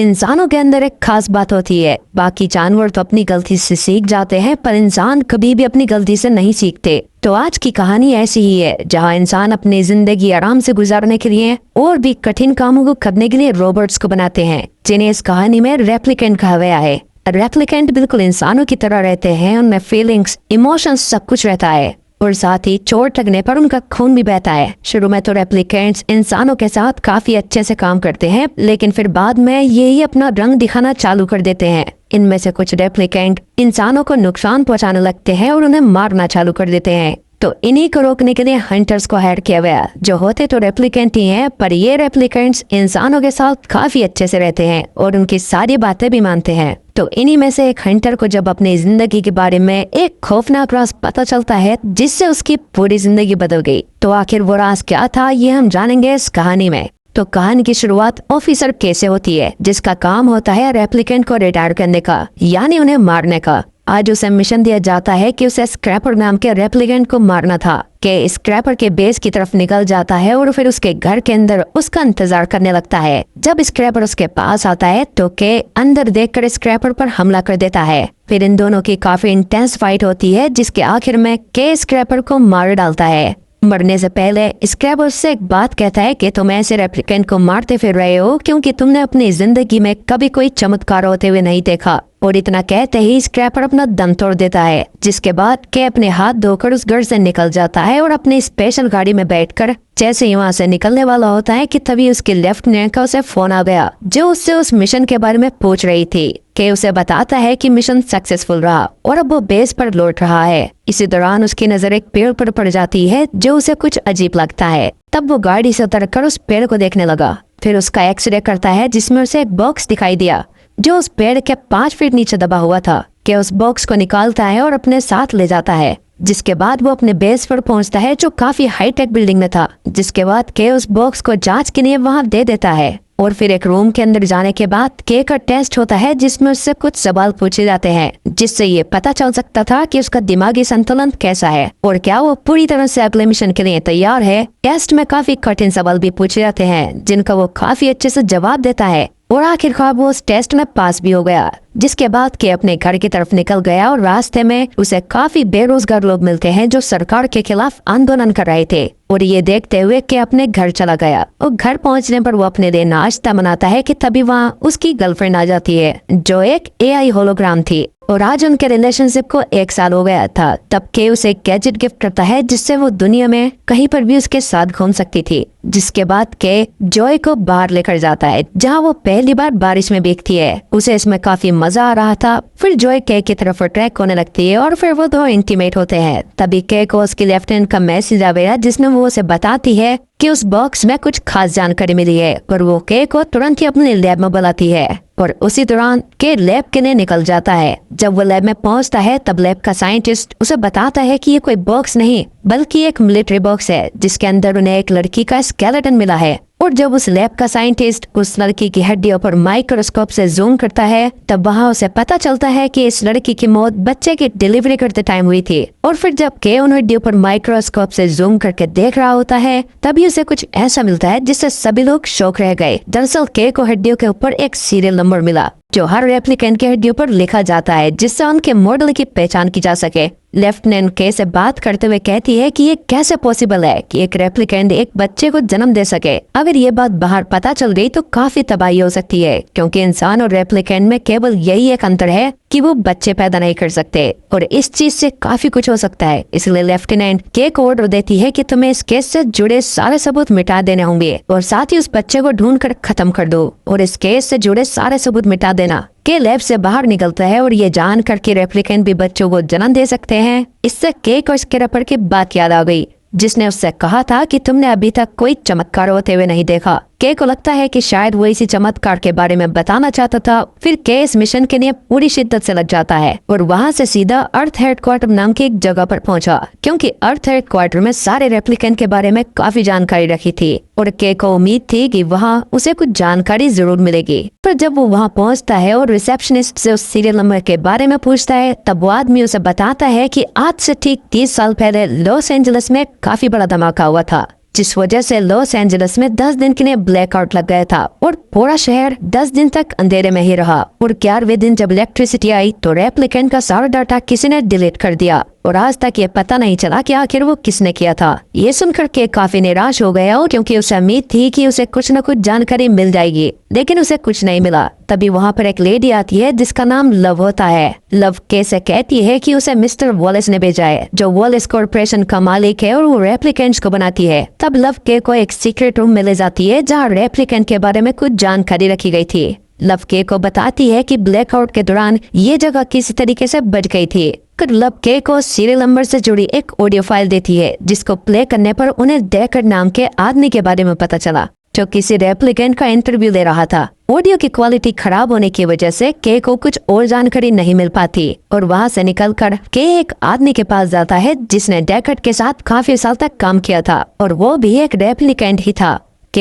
इंसानों के अंदर एक खास बात होती है, बाकी जानवर तो अपनी गलती से सीख जाते हैं पर इंसान कभी भी अपनी गलती से नहीं सीखते। तो आज की कहानी ऐसी ही है जहां इंसान अपनी जिंदगी आराम से गुजारने के लिए और भी कठिन कामों को करने के लिए रोबोट्स को बनाते हैं, जिन्हें इस कहानी में रेप्लिकेंट कहा गया है। रेप्लिकेंट बिल्कुल इंसानों की तरह रहते हैं, उनमें फीलिंग्स, इमोशंस सब कुछ रहता है और साथ ही चोट लगने पर उनका खून भी बहता है। शुरू में तो रेप्लिकेंट्स इंसानों के साथ काफी अच्छे से काम करते हैं, लेकिन फिर बाद में यही अपना रंग दिखाना चालू कर देते हैं। इनमें से कुछ रेप्लिकेंट इंसानों को नुकसान पहुंचाने लगते हैं और उन्हें मारना चालू कर देते हैं। तो इन्हीं को रोकने के लिए हंटर्स को हायर किया गया, जो होते तो रेप्लिकेंट ही हैं, पर ये रेप्लिकेंट्स इंसानों के साथ काफी अच्छे से रहते हैं और उनकी सारी बातें भी मानते हैं। तो इन्हीं में से एक हंटर को जब अपनी जिंदगी के बारे में एक खौफनाक राज पता चलता है जिससे उसकी पूरी जिंदगी बदल गई। तो आखिर वो राज क्या था, ये हम जानेंगे इस कहानी में। तो कहानी की शुरुआत ऑफिसर के से होती है, जिसका काम होता है रेप्लिकेंट को रिटायर करने का, यानी उन्हें मारने का। आज उसे मिशन दिया जाता है कि उसे स्क्रैपर नाम के रेप्लिकेंट को मारना था। के स्क्रैपर के बेस की तरफ निकल जाता है और फिर उसके घर के अंदर उसका इंतजार करने लगता है। जब स्क्रैपर उसके पास आता है तो के अंदर देखकर स्क्रैपर पर हमला कर देता है। फिर इन दोनों की काफी इंटेंस फाइट होती है, जिसके आखिर में के स्क्रैपर को मार डालता है। मरने से पहले स्क्रैपर से एक बात कहता है कि तुम ऐसे रेप्लिकेंट को मारते फिर रहे हो क्योंकि तुमने अपनी जिंदगी में कभी कोई चमत्कार होते हुए नहीं देखा। और इतना कहते ही स्क्रैपर अपना दम तोड़ देता है, जिसके बाद के अपने हाथ धोकर उस घर से निकल जाता है और अपनी स्पेशल गाड़ी में बैठकर जैसे ही वहाँ से निकलने वाला होता है कि तभी उसके लेफ्टिनेंट का उसे फोन आ गया, जो उससे उस मिशन के बारे में पूछ रही थी। के उसे बताता है कि मिशन सक्सेसफुल रहा और अब वो बेस पर लौट रहा है। इसी दौरान उसकी नजर एक पेड़ पर पड़ जाती है, जो उसे कुछ अजीब लगता है। तब वो गाड़ी से उतरकर उस पेड़ को देखने लगा। फिर उसका एक्सरे करता है, जिसमें उसे एक बॉक्स दिखाई दिया जो उस पेड़ के 5 फीट नीचे दबा हुआ था। के उस बॉक्स को निकालता है और अपने साथ ले जाता है, जिसके बाद वो अपने बेस पर पहुंचता है, जो काफी हाईटेक बिल्डिंग में था। जिसके बाद के उस बॉक्स को जांच के लिए वहां दे देता है और फिर एक रूम के अंदर जाने के बाद के का टेस्ट होता है, जिसमें उससे कुछ सवाल पूछे जाते हैं, जिससे ये पता चल सकता था कि उसका दिमागी संतुलन कैसा है और क्या वो पूरी तरह से अगले मिशन के लिए तैयार है। टेस्ट में काफी कठिन सवाल भी पूछे जाते हैं, जिनका वो काफी अच्छे से जवाब देता है और आखिरकार वो उस टेस्ट में पास भी हो गया। जिसके बाद के अपने घर की तरफ निकल गया और रास्ते में उसे काफी बेरोजगार लोग मिलते हैं जो सरकार के खिलाफ आंदोलन कर रहे थे। और ये देखते हुए कि अपने घर चला गया और घर पहुंचने पर वो अपने लिए नाश्ता बनाता है कि तभी वहाँ उसकी गर्लफ्रेंड आ जाती है, जो एक एआई होलोग्राम थी। और आज उनके रिलेशनशिप को 1 साल हो गया था। तब के उसे एक गैजेट गिफ्ट करता है, जिससे वो दुनिया में कहीं पर भी उसके साथ घूम सकती थी। जिसके बाद के जॉय को बाहर लेकर जाता है, जहाँ वो पहली बार बारिश में भीगती है। उसे इसमें काफी मजा आ रहा था। फिर जॉय के की तरफ अट्रैक्ट होने लगती है और फिर वो दो इंटीमेट होते हैं। तभी के को उसकी लेफ्टिनेंट का मैसेज आ गया, जिसमें वो उसे बताती है कि उस बॉक्स में कुछ खास जानकारी मिली है और वो के को तुरंत ही अपने लैब में बुलाती है। और उसी दौरान के लैब के लिए निकल जाता है। जब वो लैब में पहुंचता है तब लैब का साइंटिस्ट उसे बताता है कि ये कोई बॉक्स नहीं बल्कि एक मिलिट्री बॉक्स है, जिसके अंदर उन्हें एक लड़की का स्केलेटन मिला है। और जब उस लैब का साइंटिस्ट उस लड़की की हड्डियों पर माइक्रोस्कोप से जूम करता है, तब वहाँ उसे पता चलता है कि इस लड़की की मौत बच्चे की डिलीवरी करते टाइम हुई थी। और फिर जब के उन हड्डियों पर माइक्रोस्कोप से जूम करके देख रहा होता है, तभी उसे कुछ ऐसा मिलता है जिससे सभी लोग शौक रह गए। दरअसल के को हड्डियों के ऊपर एक सीरियल नंबर मिला, जो हर रेप्लिकेंट के हड्डियों पर लिखा जाता है, जिससे उनके मॉडल की पहचान की जा सके। लेफ्टिनेंट के से बात करते हुए कहती है कि ये कैसे पॉसिबल है कि एक रेप्लिकेंट एक बच्चे को जन्म दे सके। अगर ये बात बाहर पता चल गई तो काफी तबाही हो सकती है, क्योंकि इंसान और रेप्लिकेंट में केवल यही एक अंतर है कि वो बच्चे पैदा नहीं कर सकते और इस चीज से काफी कुछ हो सकता है। इसलिए लेफ्टिनेंट के को ऑर्डर देती है कि तुम्हें इस केस से जुड़े सारे सबूत मिटा देने होंगे और साथ ही उस बच्चे को ढूंढ कर खत्म कर दो और इस केस से जुड़े सारे सबूत मिटा देना। के लैब से बाहर निकलता है और ये जानकर कि रेप्लिकेंट भी बच्चों को जन्म दे सकते हैं। इससे के को स्क्रैपर की बात याद आ गई, जिसने उससे कहा था कि तुमने अभी तक कोई चमत्कार होते हुए नहीं देखा। के को लगता है कि शायद वो इसी चमत्कार के बारे में बताना चाहता था। फिर के इस मिशन के लिए पूरी शिद्दत से लग जाता है और वहाँ से सीधा अर्थ हेडक्वार्टर नाम की एक जगह पर पहुंचा, क्योंकि अर्थ हेडक्वार्टर में सारे रेप्लिकेंट के बारे में काफी जानकारी रखी थी और के को उम्मीद थी कि वहाँ उसे कुछ जानकारी जरूर मिलेगी। पर जब वो वहाँ पहुँचता है और रिसेप्शनिस्ट से उस सीरियल नंबर के बारे में पूछता है, तब वो आदमी उसे बताता है कि आज से ठीक 30 साल पहले लॉस एंजलिस में काफी बड़ा धमाका हुआ था, जिस वजह से लॉस एंजलिस में 10 दिन के लिए ब्लैकआउट लग गया था और पूरा शहर 10 दिन तक अंधेरे में ही रहा। और 11वें दिन जब इलेक्ट्रिसिटी आई तो रेप्लिकेंट का सारा डाटा किसी ने डिलीट कर दिया और आज तक ये पता नहीं चला कि आखिर वो किसने किया था। ये सुनकर के काफी निराश हो गया क्योंकि उसे उम्मीद थी कि उसे कुछ न कुछ जानकारी मिल जाएगी, लेकिन उसे कुछ नहीं मिला। तभी वहाँ पर एक लेडी आती है जिसका नाम लव होता है। लव से कहती है कि उसे मिस्टर वॉलेस ने भेजा है, जो वॉलेस कॉर्पोरेशन का मालिक है और वो रेप्लिकेंट्स को बनाती है। तब लव को एक सीक्रेट रूम में ले जाती है जहाँ रेप्लिकेंट के बारे में कुछ जानकारी रखी गई थी। लव को बताती है कि ब्लैकआउट के दौरान ये जगह किसी तरीके से बच गई थी। लव को सीरियल नंबर से जुड़ी एक ऑडियो फाइल देती है जिसको प्ले करने पर उन्हें डेकर नाम के आदमी के बारे में पता चला जो किसी रेप्लिकेंट का इंटरव्यू ले रहा था। ऑडियो की क्वालिटी खराब होने की वजह से को कुछ और जानकारी नहीं मिल पाती और वहाँ से निकलकर एक आदमी के पास जाता है जिसने डेकर के साथ काफी साल तक काम किया था और वो भी एक रेप्लिकेंट ही था।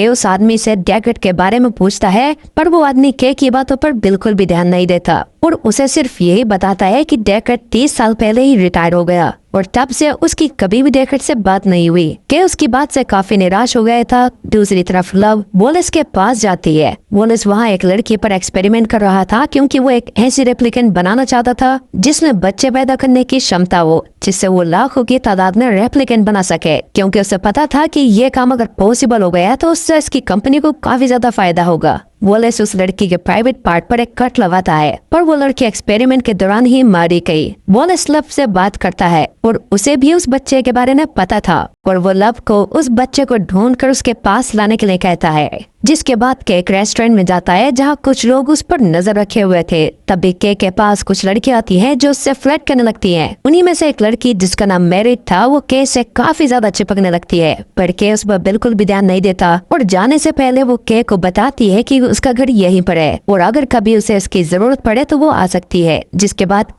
उस आदमी से डेकर के बारे में पूछता है पर वो आदमी की बातों पर बिल्कुल भी ध्यान नहीं देता और उसे सिर्फ यही बताता है कि डेकर 30 साल पहले ही रिटायर हो गया और तब से उसकी कभी भी डेकर से बात नहीं हुई। उसकी बात से काफी निराश हो गया था। दूसरी तरफ लव वॉलेस के पास जाती है। वॉलेस वहाँ एक लड़की पर एक्सपेरिमेंट कर रहा था क्योंकि वो एक ऐसी रेप्लिकेंट बनाना चाहता था जिसमें बच्चे पैदा करने की क्षमता हो, जिससे वो लाखों की तादाद में रेप्लिकेंट बना सके। क्योंकि उसे पता था कि ये काम अगर पॉसिबल हो गया तो उससे इसकी कंपनी को काफी ज्यादा फायदा होगा। वॉलेस उस लड़की के प्राइवेट पार्ट पर एक कट लगाता है पर वो लड़की एक्सपेरिमेंट के दौरान ही मारी गई। वॉलेस लव से बात करता है और उसे भी उस बच्चे के बारे में पता था और वो लव को उस बच्चे को ढूंढकर उसके पास लाने के लिए कहता है। जिसके बाद एक रेस्टोरेंट में जाता है जहाँ कुछ लोग उस पर नजर रखे हुए थे। तभी के पास कुछ लड़कियां आती हैं जो उससे फ्लर्ट करने लगती हैं। उन्हीं में से एक लड़की जिसका नाम मैरिट था वो से काफी ज्यादा चिपकने लगती है पर उस पर बिल्कुल भी ध्यान नहीं देता और जाने से पहले वो को बताती है कि उसका घर यहीं पर है और अगर कभी उसे इसकी जरूरत पड़े तो वो आ सकती है। जिसके बाद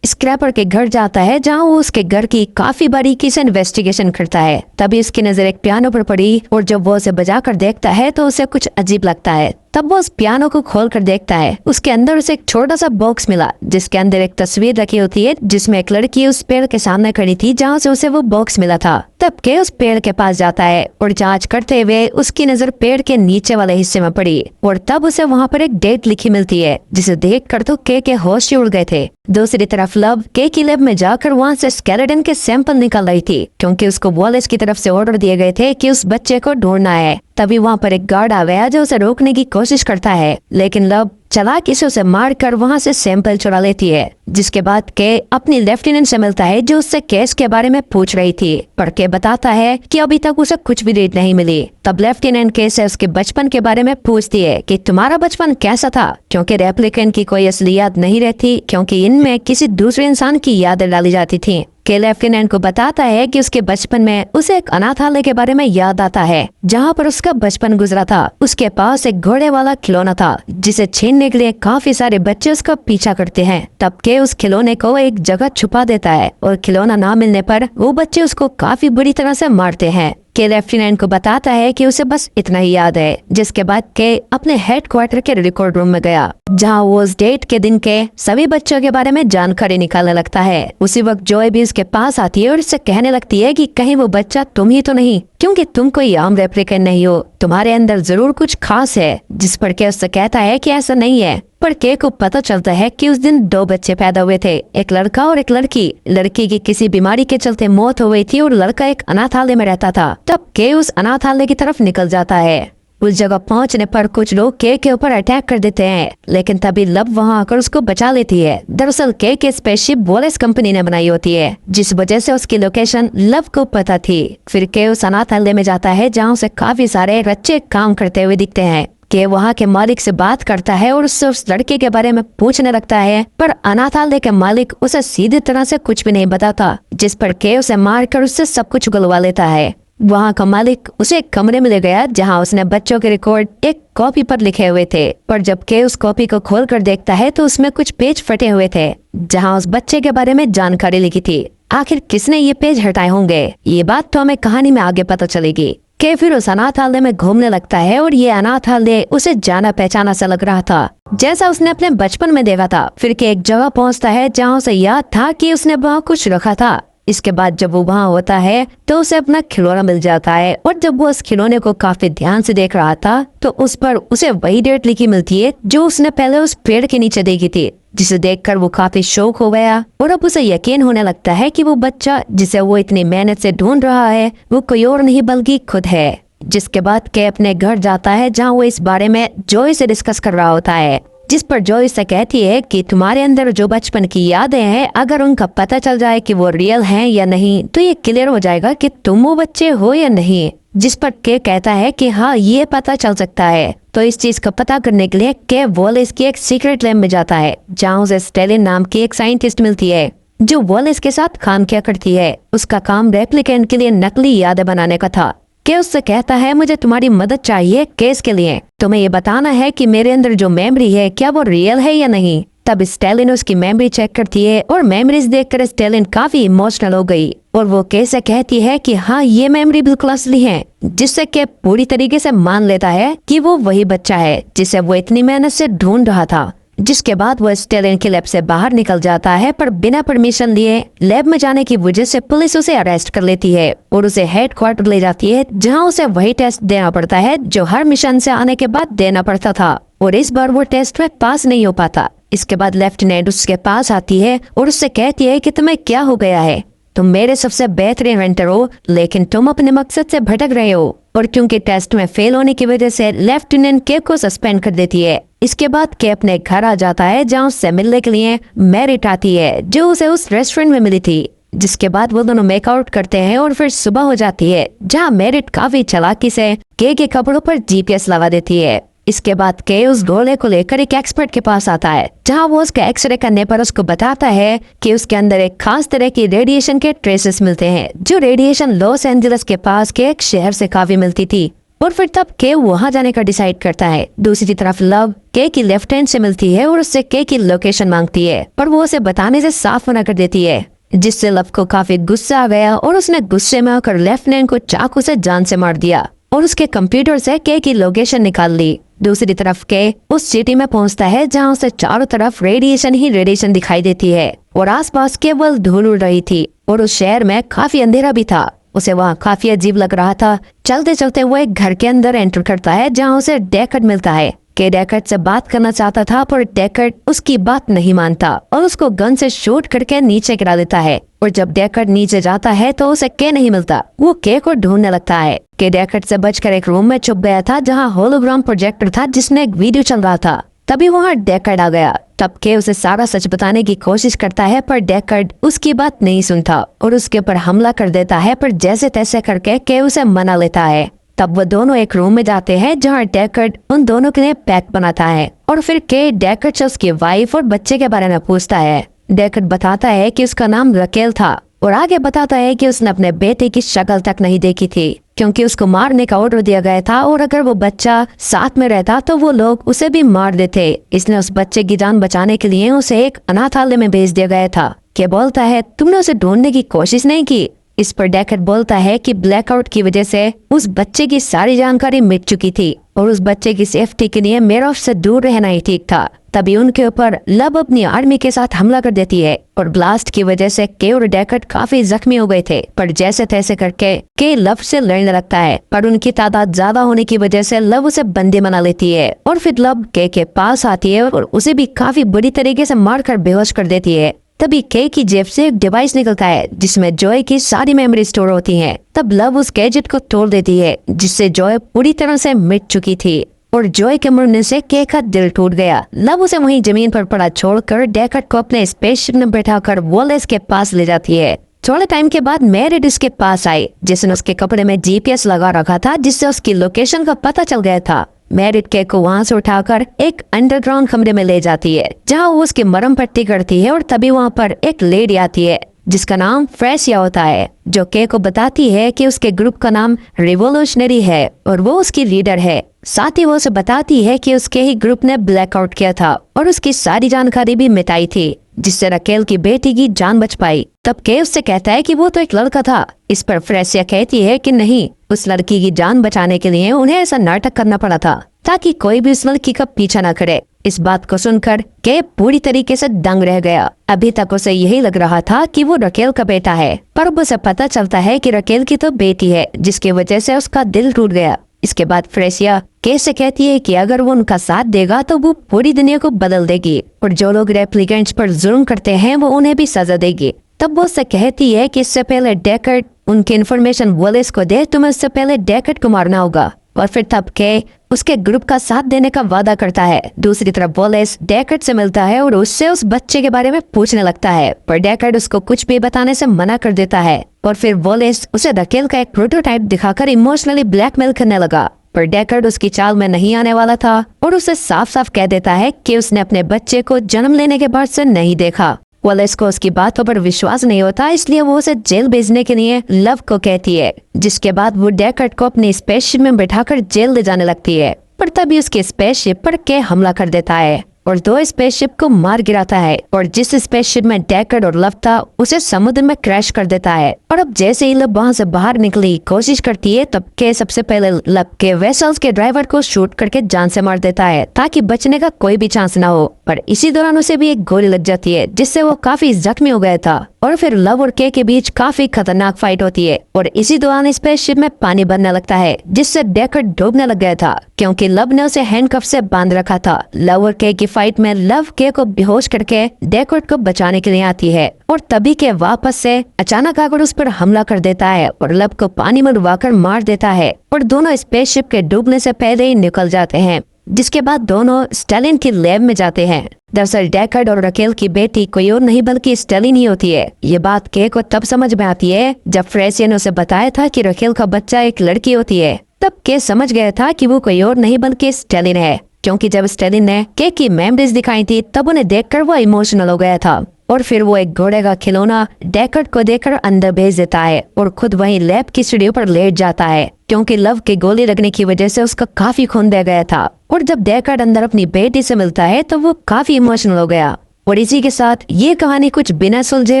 स्क्रैपर के घर जाता है जहाँ वो उसके घर की काफी बारीकी से इन्वेस्टिगेशन करता है। तभी उसकी नजर एक पियानो पर पड़ी और जब वो उसे बजा कर देखता है तो उसे कुछ अजीब लगता है। तब वो उस पियानो को खोल कर देखता है। उसके अंदर उसे एक छोटा सा बॉक्स मिला जिसके अंदर एक तस्वीर रखी होती है जिसमें एक लड़की उस पेड़ के सामने खड़ी थी जहाँ से उसे वो बॉक्स मिला था। तब उस पेड़ के पास जाता है और जांच करते हुए उसकी नजर पेड़ के नीचे वाले हिस्से में पड़ी और तब उसे वहाँ पर एक डेट लिखी मिलती है जिसे देख कर तो के होश ही उड़ गए थे। दूसरी तरफ लव की लैब में जाकर वहाँ से स्केलेटन के सैंपल निकाल रही थी क्योंकि उसको वॉलेस की तरफ से ऑर्डर दिए गए थे कि उस बच्चे को ढूंढना है। तभी वहाँ पर एक गार्ड आ गया जो उसे रोकने की कोशिश करता है लेकिन लव चालाकी से उसे मार कर वहाँ से सैंपल चुरा लेती है। जिसके बाद अपनी लेफ्टिनेंट से मिलता है जो उससे केस के बारे में पूछ रही थी पर बताता है कि अभी तक उसे कुछ भी रीड नहीं मिली। तब लेफ्टिनेंट से उसके बचपन के बारे में पूछती है कि तुम्हारा बचपन कैसा था क्योंकि रेप्लिकेंट की कोई असली याद नहीं रहती क्योंकि इनमें किसी दूसरे इंसान की यादें डाली जाती थी। लेफ्टिनेंट को बताता है कि उसके बचपन में उसे एक अनाथालय के बारे में याद आता है जहाँ पर उसका बचपन गुजरा था। उसके पास एक घोड़े वाला खिलौना था जिसे छीनने के लिए काफी सारे बच्चे उसका पीछा करते हैं। तब उस खिलौने को एक जगह छुपा देता है और खिलौना ना मिलने पर वो बच्चे उसको काफी बुरी तरह से मारते हैं। लेफ्टिनेंट को बताता है कि उसे बस इतना ही याद है। जिसके बाद अपने हेडक्वार्टर के रिकॉर्ड रूम में गया जहाँ वो उस डेट के दिन के सभी बच्चों के बारे में जानकारी निकालने लगता है। उसी वक्त जॉय भी उसके पास आती है और उससे कहने लगती है कि कहीं वो बच्चा तुम ही तो नहीं क्योंकि तुम कोई आम रेप्लिकेंट नहीं हो, तुम्हारे अंदर जरूर कुछ खास है। जिस पर उससे कहता है कि ऐसा नहीं है पर को पता चलता है कि उस दिन 2 बच्चे पैदा हुए थे, एक लड़का और एक लड़की। लड़की की किसी बीमारी के चलते मौत हो गई थी और लड़का एक अनाथालय में रहता था। तब उस अनाथालय की तरफ निकल जाता है। उस जगह पहुंचने पर कुछ लोग के ऊपर अटैक कर देते हैं लेकिन तभी लव वहां आकर उसको बचा लेती है। दरअसल के स्पेसशिप वॉलेस कंपनी ने बनाई होती है जिस वजह से उसकी लोकेशन लव को पता थी। फिर उस अनाथालय में जाता है जहाँ उसे काफी सारे बच्चे काम करते हुए दिखते हैं। वहाँ के मालिक से बात करता है और उससे उस लड़के के बारे में पूछने लगता है पर अनाथालय के मालिक उसे सीधी तरह से कुछ भी नहीं बताता। जिस पर उसे मारकर उससे सब कुछ उगलवा लेता है। वहाँ का मालिक उसे एक कमरे में ले गया जहाँ उसने बच्चों के रिकॉर्ड एक कॉपी पर लिखे हुए थे पर जब उस कॉपी को खोलकर देखता है तो उसमें कुछ पेज फटे हुए थे जहाँ उस बच्चे के बारे में जानकारी लिखी थी। आखिर किसने ये पेज हटाए होंगे ये बात तो हमें कहानी में आगे पता चलेगी। फिर उस अनाथालय में घूमने लगता है और ये अनाथालय उसे जाना पहचाना सा लग रहा था जैसा उसने अपने बचपन में देखा था। फिर एक जगह पहुंचता है जहाँ उसे याद था कि उसने वहाँ कुछ रखा था। इसके बाद जब वो वहाँ होता है तो उसे अपना खिलौना मिल जाता है, और जब वो उस खिलौने को काफी ध्यान से देख रहा था तो उस पर उसे वही डेट लिखी मिलती है जो उसने पहले उस पेड़ के नीचे देखी थी, जिसे देखकर वो काफी शौक हो गया और अब उसे यकीन होने लगता है कि वो बच्चा जिसे वो इतनी मेहनत से ढूंढ रहा है वो कोई और नहीं बल्कि खुद है। जिसके बाद के अपने घर जाता है जहाँ वो इस बारे में जॉय से डिस्कस कर रहा होता है, जिस पर जॉय से कहती है कि तुम्हारे अंदर जो बचपन की यादें हैं अगर उनका पता चल जाए कि वो रियल हैं या नहीं तो ये क्लियर हो जाएगा कि तुम वो बच्चे हो या नहीं। जिस पर के कहता है कि हाँ ये पता चल सकता है। तो इस चीज का पता करने के लिए के वॉलेस की एक सीक्रेट लैब में जाता है जहाँ उसे स्टेलिन नाम की एक साइंटिस्ट मिलती है जो वॉलेस के साथ काम किया करती है। उसका काम रेप्लिकेंट के लिए नकली यादें बनाने का था। के उससे कहता है मुझे तुम्हारी मदद चाहिए केस के लिए, तुम्हें ये बताना है कि मेरे अंदर जो मेमोरी है क्या वो रियल है या नहीं। तब स्टेलिन उसकी मेमोरी चेक करती है और मेमोरीज देखकर स्टेलिन काफी इमोशनल हो गई और वो कैसे कहती है कि हाँ ये मेमोरी बिल्कुल असली है, जिससे के पूरी तरीके से मान लेता है कि वो वही बच्चा है जिसे वो इतनी मेहनत से ढूंढ रहा था। जिसके बाद वो स्टेलिन के लैब से बाहर निकल जाता है, पर बिना परमिशन लिए लैब में जाने की वजह से पुलिस उसे अरेस्ट कर लेती है और उसे हेडक्वार्टर ले जाती है जहां उसे वही टेस्ट देना पड़ता है जो हर मिशन से आने के बाद देना पड़ता था, और इस बार वो टेस्ट में पास नहीं हो पाता। इसके बाद लेफ्टिनेंट उसके पास आती है और उससे कहती है कि तुम्हें क्या हो गया है, तुम मेरे सबसे बेहतरीन रेंटर हो लेकिन तुम अपने मकसद से भटक रहे हो। और क्योंकि टेस्ट में फेल होने की वजह से लेफ्टिनेंट के को सस्पेंड कर देती है। इसके बाद के अपने घर आ जाता है जहाँ उससे मिलने के लिए मैरिट आती है जो उसे उस रेस्टोरेंट में मिली थी। जिसके बाद वो दोनों मेकआउट करते हैं और फिर सुबह हो जाती है जहाँ मैरिट काफी चालाकी से के कपड़ों पर जीपीएस लगा देती है। इसके बाद के उस गोले को लेकर एक एक्सपर्ट के पास आता है जहां वो उसका एक्सरे करने पर उसको बताता है कि उसके अंदर एक खास तरह की रेडिएशन के ट्रेसेस मिलते हैं जो रेडिएशन लॉस एंजलिस के पास के एक शहर से काफी मिलती थी। और फिर तब के वहां जाने का डिसाइड करता है। दूसरी तरफ लव के की लेफ्ट हैंड से मिलती है और उससे के की लोकेशन मांगती है, पर वो उसे बताने से साफ मना कर देती है, जिससे लव को काफी गुस्सा आ गया और उसने गुस्से में आकर लेफ्टिनेंट को चाकू से जान से मार दिया और उसके कंप्यूटर से के की लोकेशन निकाल ली। दूसरी तरफ के उस सिटी में पहुंचता है जहां उसे चारों तरफ रेडिएशन ही रेडिएशन दिखाई देती है और आसपास केवल धूल उड़ रही थी और उस शहर में काफी अंधेरा भी था। उसे वहाँ काफी अजीब लग रहा था। चलते चलते वो एक घर के अंदर एंटर करता है जहाँ उसे डेकर्ड मिलता है। के डेकर्ड से बात करना चाहता था पर डेकर्ड उसकी बात नहीं मानता और उसको गन से शूट करके नीचे गिरा देता है। और जब डेकर्ड नीचे जाता है तो उसे के नहीं मिलता। वो के को ढूंढने लगता है। के डेकर्ड से बचकर एक रूम में छुप गया था जहाँ होलोग्राम प्रोजेक्टर था जिसने एक वीडियो चल रहा था। तभी वहाँ डेकर्ड आ गया। तब के उसे सारा सच बताने की कोशिश करता है पर डेकर्ड उसकी बात नहीं सुनता और उसके ऊपर हमला कर देता है, पर जैसे तैसे करके के उसे मना लेता है। तब वो दोनों एक रूम में जाते हैं जहाँ डेकर्ड उन दोनों के लिए पैक बनाता है और फिर के डेकर्ड से उसकी वाइफ और बच्चे के बारे में पूछता है। डेकर्ड बताता है कि उसका नाम रकेल था और आगे बताता है कि उसने अपने बेटे की शक्ल तक नहीं देखी थी क्योंकि उसको मारने का ऑर्डर दिया गया था और अगर वो बच्चा साथ में रहता तो वो लोग उसे भी मार देते। इसलिए उस बच्चे की जान बचाने के लिए उसे एक अनाथालय में भेज दिया गया था। के बोलता है तुमने उसे ढूंढने की कोशिश नहीं की। इस पर डेकर्ड बोलता है कि ब्लैकआउट की वजह से उस बच्चे की सारी जानकारी मिट चुकी थी और उस बच्चे की सेफ्टी के लिए मेरा उससे दूर रहना ही ठीक था। तभी उनके ऊपर लव अपनी आर्मी के साथ हमला कर देती है और ब्लास्ट की वजह से के और डेकर्ड काफी जख्मी हो गए थे, पर जैसे तैसे करके के लव से लड़ने लगता है, पर उनकी तादाद ज्यादा होने की वजह से लव उसे बंदी बना लेती है और फिर लव के पास आती है और उसे भी काफी बुरी तरीके से मारकर बेहोश कर देती है। तभी के की जेब से एक डिवाइस निकलता है जिसमें जॉय की सारी मेमोरी स्टोर होती हैं। तब लव उस गैजेट को तोड़ देती है जिससे जॉय पूरी तरह से मिट चुकी थी और जॉय के मरने से के का दिल टूट गया। लव उसे वहीं जमीन पर पड़ा छोड़कर डेकर्ड को अपने स्पेसशिप में बैठाकर वॉलेस के पास ले जाती है। थोड़े टाइम के बाद मैरिड उसके पास आई जिसने उसके कपड़े में जीपीएस लगा रखा था जिससे उसकी लोकेशन का पता चल गया था। मैरिड के को वहां से उठाकर एक अंडरग्राउंड कमरे में ले जाती है जहां वो उसकी मरहम पट्टी करती है और तभी वहां पर एक लेडी आती है जिसका नाम फ्रेसिया होता है जो के को बताती है कि उसके ग्रुप का नाम रिवोल्यूशनरी है और वो उसकी लीडर है। साथ ही वो उसे बताती है कि उसके ही ग्रुप ने ब्लैकआउट किया था और उसकी सारी जानकारी भी मिटाई थी जिससे रकेल की बेटी की जान बच पाई। तब के उससे कहता है कि वो तो एक लड़का था। इस पर फ्रेसिया कहती है कि नहीं, उस लड़की की जान बचाने के लिए उन्हें ऐसा नाटक करना पड़ा था। ताकि कोई भी उस लड़की का पीछा न करे। इस बात को सुनकर के पूरी तरीके से दंग रह गया। अभी तक उसे यही लग रहा था कि वो रकेल का बेटा है, पर अब उसे पता चलता है कि रकेल की तो बेटी है, जिसकी वजह से उसका दिल टूट गया। इसके बाद फ्रेसिया केस से कहती है कि अगर वो उनका साथ देगा तो वो पूरी दुनिया को बदल देगी और जो लोग रेप्लिकेंट्स पर जुल्म करते हैं वो उन्हें भी सजा देगी। तब वो उससे कहती है कि इससे पहले डेकर्ड उनकी इन्फॉर्मेशन वॉलेस को दे, तुम्हें उससे पहले डेकर्ड को मारना होगा। और फिर तब के उसके ग्रुप का साथ देने का वादा करता है। दूसरी तरफ वॉलेस डेकर्ड से मिलता है और उससे उस बच्चे के बारे में पूछने लगता है, पर डेकर्ड उसको कुछ भी बताने से मना कर देता है। और फिर वॉलेस उसे रकेल का एक प्रोटोटाइप दिखाकर इमोशनली ब्लैकमेल करने लगा, पर डेकर्ड उसकी चाल में नहीं आने वाला था और उसे साफ साफ कह देता है कि उसने अपने बच्चे को जन्म लेने के बाद से नहीं देखा। वॉलेस को उसकी बातों पर विश्वास नहीं होता, इसलिए वो उसे जेल भेजने के लिए लव को कहती है, जिसके बाद वो डेकर्ड को अपनी स्पेसशिप में बिठाकर जेल ले जाने लगती है। पर तभी उसकी स्पेसशिप पर के हमला कर देता है और 2 स्पेसशिप को मार गिराता है और जिस स्पेसशिप में डेकर्ड और लव था उसे समुद्र में क्रैश कर देता है। और अब जैसे ही लव वहाँ से बाहर निकली कोशिश करती है, तब के सबसे पहले लव के वेसल्स के ड्राइवर को शूट करके जान से मार देता है ताकि बचने का कोई भी चांस ना हो। पर इसी दौरान उसे भी एक गोली लग जाती है, जिससे वो काफी जख्मी हो गया था। और फिर लव और के बीच काफी खतरनाक फाइट होती है और इसी दौरान स्पेसशिप में पानी भरने लगता है, जिससे डेकर्ड डूबने लग गया था क्योंकि लव ने उसे हैंडकफ से बांध रखा था। लव और के की फाइट में लव के को बेहोश करके डेकर्ड को बचाने के लिए आती है और तभी के वापस से अचानक आकर उस पर हमला कर देता है और लव को पानी में डुबाकर मार देता है और दोनों स्पेसशिप के डूबने से पहले ही निकल जाते हैं। जिसके बाद दोनों स्टेलिन की लैब में जाते हैं। दरअसल डेकर्ड और रकेल की बेटी कोई और नहीं बल्कि स्टेलिन ही होती है। ये बात के को तब समझ में आती है जब फ्रेसिया ने उसे बताया था कि रकेल का बच्चा एक लड़की होती है। तब के समझ गया था कि वो कोई और नहीं बल्कि स्टेलिन है, क्योंकि जब स्टेलिन ने के की मेमोरीज दिखाई थी तब उन्हें देखकर वो इमोशनल हो गया था। और फिर वो एक घोड़े का खिलौना डेकर्ड को देकर अंदर भेज देता है और खुद वहीं लैब की सीढ़ियों पर लेट जाता है, क्योंकि लव के गोली लगने की वजह से उसका काफी खून बह गया था। और जब डेकर्ड अंदर अपनी बेटी से मिलता है तो वो काफी इमोशनल हो गया। और इसी के साथ ये कहानी कुछ बिना सुलझे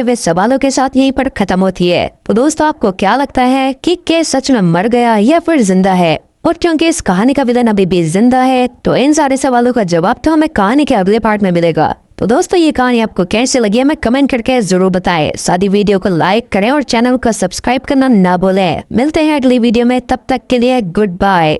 हुए सवालों के साथ यहीं पर खत्म होती है। तो दोस्तों, आपको क्या लगता है कि के सच में मर गया या फिर जिंदा है? और क्योंकि इस कहानी का विलन अभी भी जिंदा है तो इन सारे सवालों का जवाब तो हमें कहानी के अगले पार्ट में मिलेगा। तो दोस्तों, ये कहानी आपको कैसे लगी हमें कमेंट करके जरूर बताएं। साथ ही वीडियो को लाइक करें और चैनल को सब्सक्राइब करना ना भूलें। मिलते हैं अगली वीडियो में, तब तक के लिए गुड बाय।